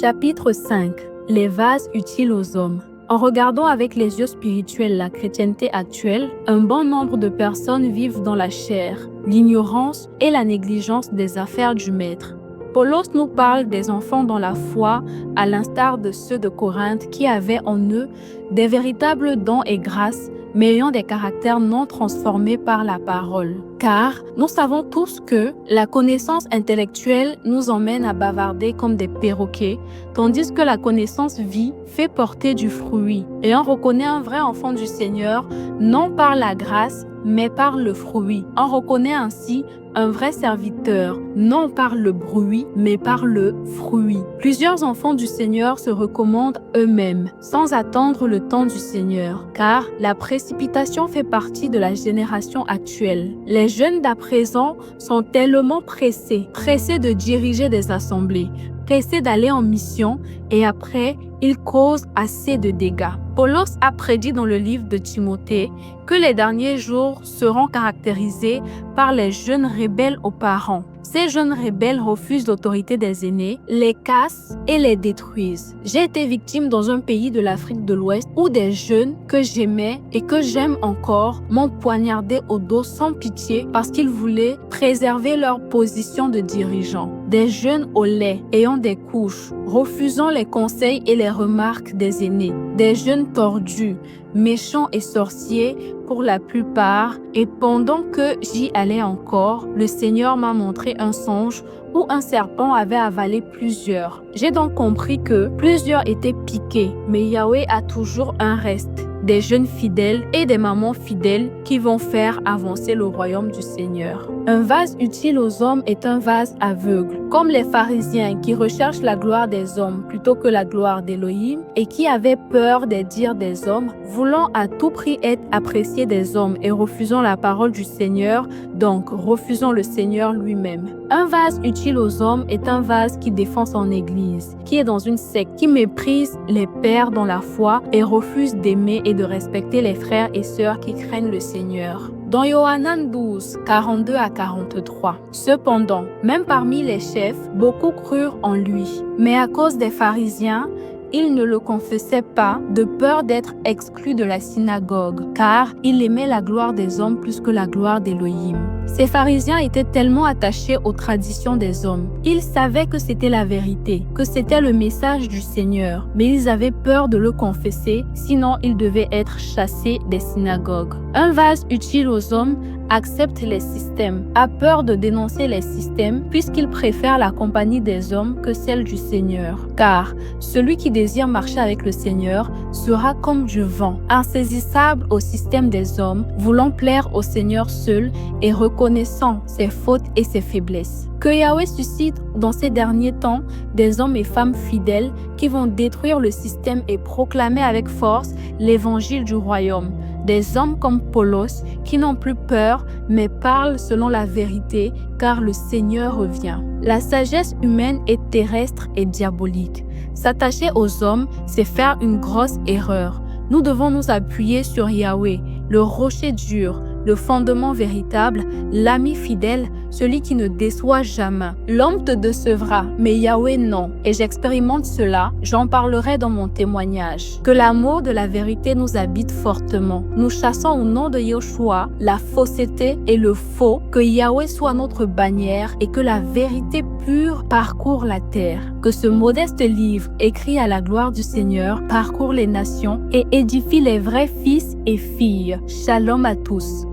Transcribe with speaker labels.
Speaker 1: Chapitre 5. Les vases utiles aux hommes. En regardant avec les yeux spirituels la chrétienté actuelle, un bon nombre de personnes vivent dans la chair, l'ignorance et la négligence des affaires du Maître. Paulos nous parle des enfants dans la foi, à l'instar de ceux de Corinthe qui avaient en eux des véritables dons et grâces, mais ayant des caractères non transformés par la parole. Car nous savons tous que la connaissance intellectuelle nous emmène à bavarder comme des perroquets, tandis que la connaissance vie fait porter du fruit. Et on reconnaît un vrai enfant du Seigneur, non par la grâce, mais par le fruit. On reconnaît ainsi un vrai serviteur, non par le bruit, mais par le fruit. Plusieurs enfants du Seigneur se recommandent eux-mêmes, sans attendre le temps du Seigneur, car la précipitation fait partie de la génération actuelle. Les jeunes d'à présent sont tellement pressés de diriger des assemblées, pressés d'aller en mission, et après, ils causent assez de dégâts. Paulos a prédit dans le livre de Timothée que les derniers jours seront caractérisés par les jeunes rebelles aux parents. Ces jeunes rebelles refusent l'autorité des aînés, les cassent et les détruisent. J'ai été victime dans un pays de l'Afrique de l'Ouest où des jeunes que j'aimais et que j'aime encore m'ont poignardé au dos sans pitié parce qu'ils voulaient préserver leur position de dirigeant. Des jeunes au lait, ayant des couches, refusant les conseils et les remarques des aînés. Des jeunes tordus, méchants et sorciers pour la plupart, et pendant que j'y allais encore, le Seigneur m'a montré un songe où un serpent avait avalé plusieurs. J'ai donc compris que plusieurs étaient piqués, mais Yahweh a toujours un reste, des jeunes fidèles et des mamans fidèles qui vont faire avancer le royaume du Seigneur. Un vase utile aux hommes est un vase aveugle, comme les pharisiens qui recherchent la gloire des hommes plutôt que la gloire d'Élohim et qui avaient peur des dires des hommes, voulant à tout prix être appréciés des hommes et refusant la parole du Seigneur, donc refusant le Seigneur lui-même. Un vase utile aux hommes est un vase qui défend son église, qui est dans une secte, qui méprise les pères dans la foi et refuse d'aimer et de respecter les frères et sœurs qui craignent le Seigneur. Dans Yohanan 12, 42 à 43. Cependant, même parmi les chefs, beaucoup crurent en lui. Mais à cause des pharisiens, il ne le confessait pas de peur d'être exclu de la synagogue, car il aimait la gloire des hommes plus que la gloire d'Élohim. Ces pharisiens étaient tellement attachés aux traditions des hommes. Ils savaient que c'était la vérité, que c'était le message du Seigneur, mais ils avaient peur de le confesser, sinon ils devaient être chassés des synagogues. Un vase utile aux hommes accepte les systèmes, a peur de dénoncer les systèmes puisqu'il préfère la compagnie des hommes que celle du Seigneur. Car celui qui désire marcher avec le Seigneur sera comme du vent, insaisissable au système des hommes, voulant plaire au Seigneur seul et reconnaissant ses fautes et ses faiblesses. Que Yahweh suscite dans ces derniers temps des hommes et femmes fidèles qui vont détruire le système et proclamer avec force l'évangile du royaume. Des hommes comme Paulos qui n'ont plus peur mais parlent selon la vérité car le Seigneur revient. La sagesse humaine est terrestre et diabolique. S'attacher aux hommes, c'est faire une grosse erreur. Nous devons nous appuyer sur Yahweh, le rocher dur, le fondement véritable, l'ami fidèle, celui qui ne déçoit jamais. L'homme te décevra, mais Yahweh non. Et j'expérimente cela, j'en parlerai dans mon témoignage. Que l'amour de la vérité nous habite fortement. Nous chassons au nom de Yeshua la fausseté et le faux. Que Yahweh soit notre bannière et que la vérité pure parcourt la terre. Que ce modeste livre, écrit à la gloire du Seigneur, parcourt les nations et édifie les vrais fils et filles. Shalom à tous.